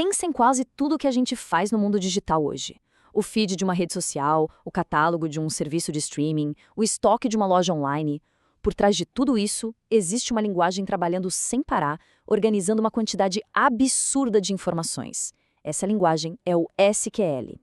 Pensa em quase tudo que a gente faz no mundo digital hoje. O feed de uma rede social, o catálogo de um serviço de streaming, o estoque de uma loja online. Por trás de tudo isso, existe uma linguagem trabalhando sem parar, organizando uma quantidade absurda de informações. Essa linguagem é o SQL.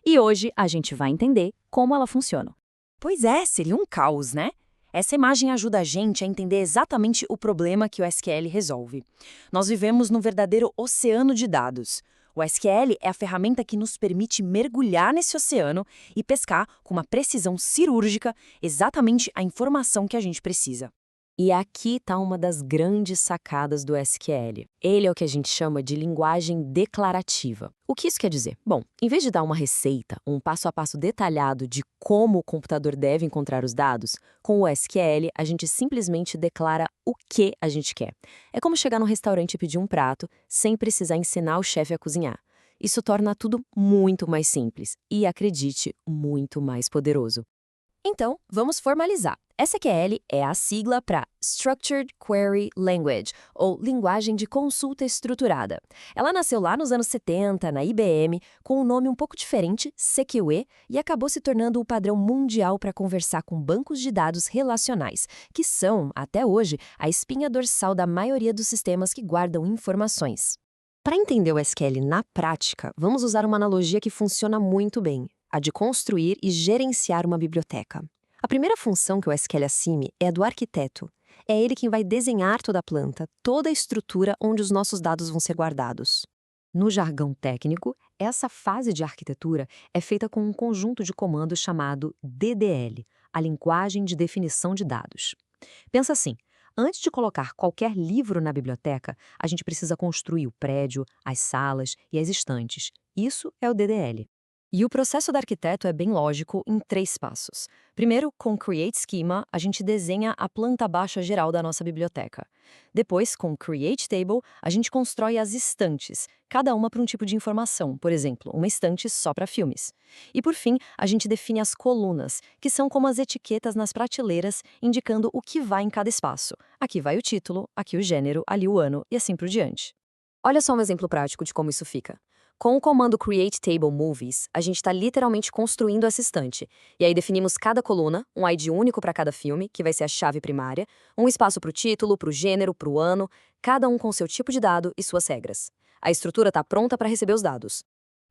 E hoje a gente vai entender como ela funciona. Pois é, seria um caos, né? Essa imagem ajuda a gente a entender exatamente o problema que o SQL resolve. Nós vivemos num verdadeiro oceano de dados. O SQL é a ferramenta que nos permite mergulhar nesse oceano e pescar com uma precisão cirúrgica exatamente a informação que a gente precisa. E aqui está uma das grandes sacadas do SQL. Ele é o que a gente chama de linguagem declarativa. O que isso quer dizer? Bom, em vez de dar uma receita, um passo a passo detalhado de como o computador deve encontrar os dados, com o SQL a gente simplesmente declara o que a gente quer. É como chegar no restaurante e pedir um prato sem precisar ensinar o chefe a cozinhar. Isso torna tudo muito mais simples e, acredite, muito mais poderoso. Então, vamos formalizar. SQL é a sigla para Structured Query Language, ou Linguagem de Consulta Estruturada. Ela nasceu lá nos anos 70, na IBM, com um nome um pouco diferente, CQE, e acabou se tornando o padrão mundial para conversar com bancos de dados relacionais, que são, até hoje, a espinha dorsal da maioria dos sistemas que guardam informações. Para entender o SQL na prática, vamos usar uma analogia que funciona muito bem, a de construir e gerenciar uma biblioteca. A primeira função que o SQL assume é a do arquiteto. É ele quem vai desenhar toda a planta, toda a estrutura onde os nossos dados vão ser guardados. No jargão técnico, essa fase de arquitetura é feita com um conjunto de comandos chamado DDL, a linguagem de definição de dados. Pensa assim, antes de colocar qualquer livro na biblioteca, a gente precisa construir o prédio, as salas e as estantes. Isso é o DDL. E o processo do arquiteto é bem lógico em 3 passos. Primeiro, com Create Schema, a gente desenha a planta baixa geral da nossa biblioteca. Depois, com Create Table, a gente constrói as estantes, cada uma para um tipo de informação, por exemplo, uma estante só para filmes. E por fim, a gente define as colunas, que são como as etiquetas nas prateleiras, indicando o que vai em cada espaço. Aqui vai o título, aqui o gênero, ali o ano e assim por diante. Olha só um exemplo prático de como isso fica. Com o comando Create Table Movies, a gente está literalmente construindo essa estante. E aí definimos cada coluna, um ID único para cada filme, que vai ser a chave primária, um espaço para o título, para o gênero, para o ano, cada um com seu tipo de dado e suas regras. A estrutura está pronta para receber os dados.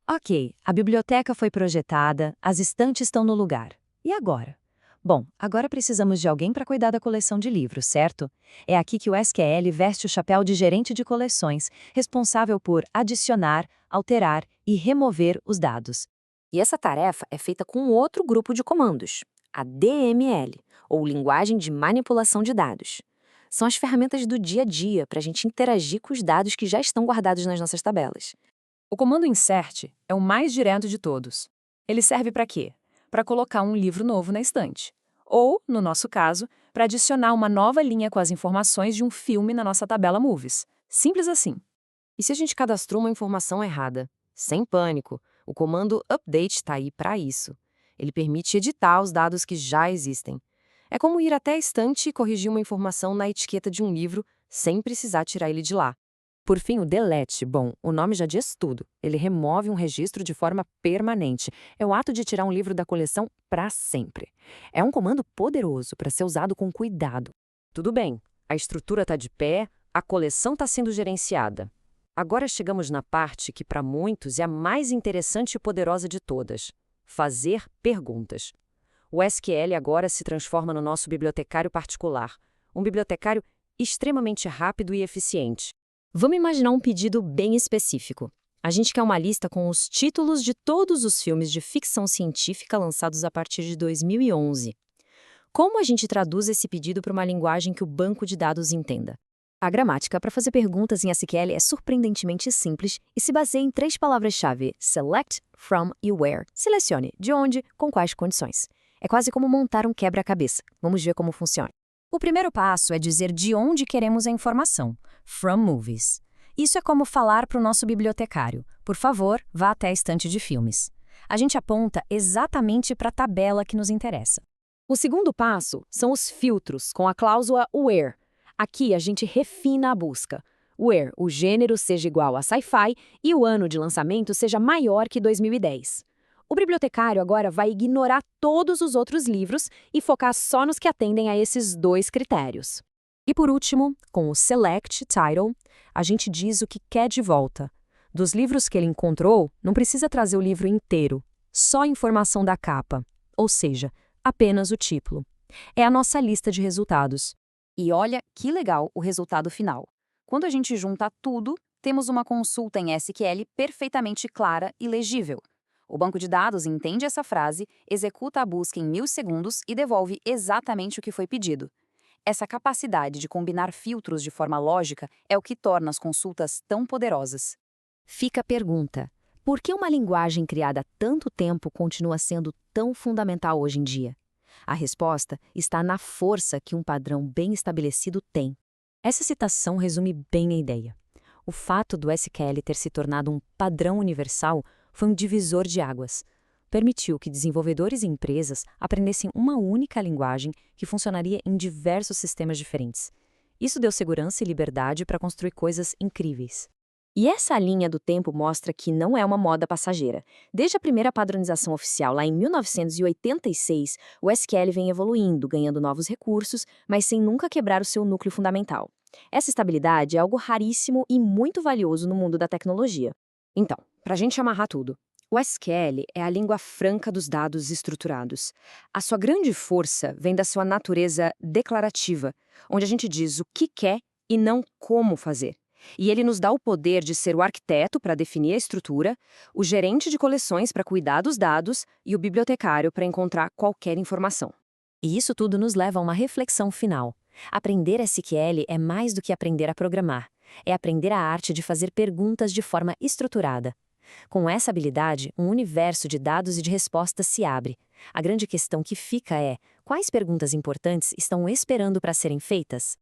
Ok, a biblioteca foi projetada, as estantes estão no lugar. E agora? Bom, agora precisamos de alguém para cuidar da coleção de livros, certo? É aqui que o SQL veste o chapéu de gerente de coleções, responsável por adicionar, alterar e remover os dados. E essa tarefa é feita com outro grupo de comandos, a DML, ou Linguagem de Manipulação de Dados. São as ferramentas do dia a dia para a gente interagir com os dados que já estão guardados nas nossas tabelas. O comando insert é o mais direto de todos. Ele serve para quê? Para colocar um livro novo na estante. Ou, no nosso caso, para adicionar uma nova linha com as informações de um filme na nossa tabela Movies. Simples assim. E se a gente cadastrou uma informação errada? Sem pânico, o comando update está aí para isso. Ele permite editar os dados que já existem. É como ir até a estante e corrigir uma informação na etiqueta de um livro sem precisar tirar ele de lá. Por fim, o delete, bom, o nome já diz tudo. Ele remove um registro de forma permanente. É o ato de tirar um livro da coleção para sempre. É um comando poderoso para ser usado com cuidado. Tudo bem, a estrutura está de pé, a coleção está sendo gerenciada. Agora chegamos na parte que para muitos é a mais interessante e poderosa de todas: fazer perguntas. O SQL agora se transforma no nosso bibliotecário particular, um bibliotecário extremamente rápido e eficiente. Vamos imaginar um pedido bem específico. A gente quer uma lista com os títulos de todos os filmes de ficção científica lançados a partir de 2011. Como a gente traduz esse pedido para uma linguagem que o banco de dados entenda? A gramática para fazer perguntas em SQL é surpreendentemente simples e se baseia em 3 palavras-chave: select, from e where. Selecione de onde, com quais condições. É quase como montar um quebra-cabeça. Vamos ver como funciona. O primeiro passo é dizer de onde queremos a informação, from movies. Isso é como falar para o nosso bibliotecário: por favor, vá até a estante de filmes. A gente aponta exatamente para a tabela que nos interessa. O segundo passo são os filtros, com a cláusula where. Aqui a gente refina a busca. where o gênero seja igual a sci-fi e o ano de lançamento seja maior que 2010. O bibliotecário agora vai ignorar todos os outros livros e focar só nos que atendem a esses dois critérios. E por último, com o Select Title, a gente diz o que quer de volta. Dos livros que ele encontrou, não precisa trazer o livro inteiro, só a informação da capa, ou seja, apenas o título. É a nossa lista de resultados. E olha que legal o resultado final. Quando a gente junta tudo, temos uma consulta em SQL perfeitamente clara e legível. O banco de dados entende essa frase, executa a busca em 1000 segundos e devolve exatamente o que foi pedido. Essa capacidade de combinar filtros de forma lógica é o que torna as consultas tão poderosas. Fica a pergunta: por que uma linguagem criada há tanto tempo continua sendo tão fundamental hoje em dia? A resposta está na força que um padrão bem estabelecido tem. Essa citação resume bem a ideia. O fato do SQL ter se tornado um padrão universal foi um divisor de águas. Permitiu que desenvolvedores e empresas aprendessem uma única linguagem que funcionaria em diversos sistemas diferentes. Isso deu segurança e liberdade para construir coisas incríveis. E essa linha do tempo mostra que não é uma moda passageira. Desde a primeira padronização oficial, lá em 1986, o SQL vem evoluindo, ganhando novos recursos, mas sem nunca quebrar o seu núcleo fundamental. Essa estabilidade é algo raríssimo e muito valioso no mundo da tecnologia. Então, para a gente amarrar tudo, o SQL é a língua franca dos dados estruturados. A sua grande força vem da sua natureza declarativa, onde a gente diz o que quer e não como fazer. E ele nos dá o poder de ser o arquiteto para definir a estrutura, o gerente de coleções para cuidar dos dados e o bibliotecário para encontrar qualquer informação. E isso tudo nos leva a uma reflexão final. Aprender SQL é mais do que aprender a programar. É aprender a arte de fazer perguntas de forma estruturada. Com essa habilidade, um universo de dados e de respostas se abre. A grande questão que fica é: quais perguntas importantes estão esperando para serem feitas?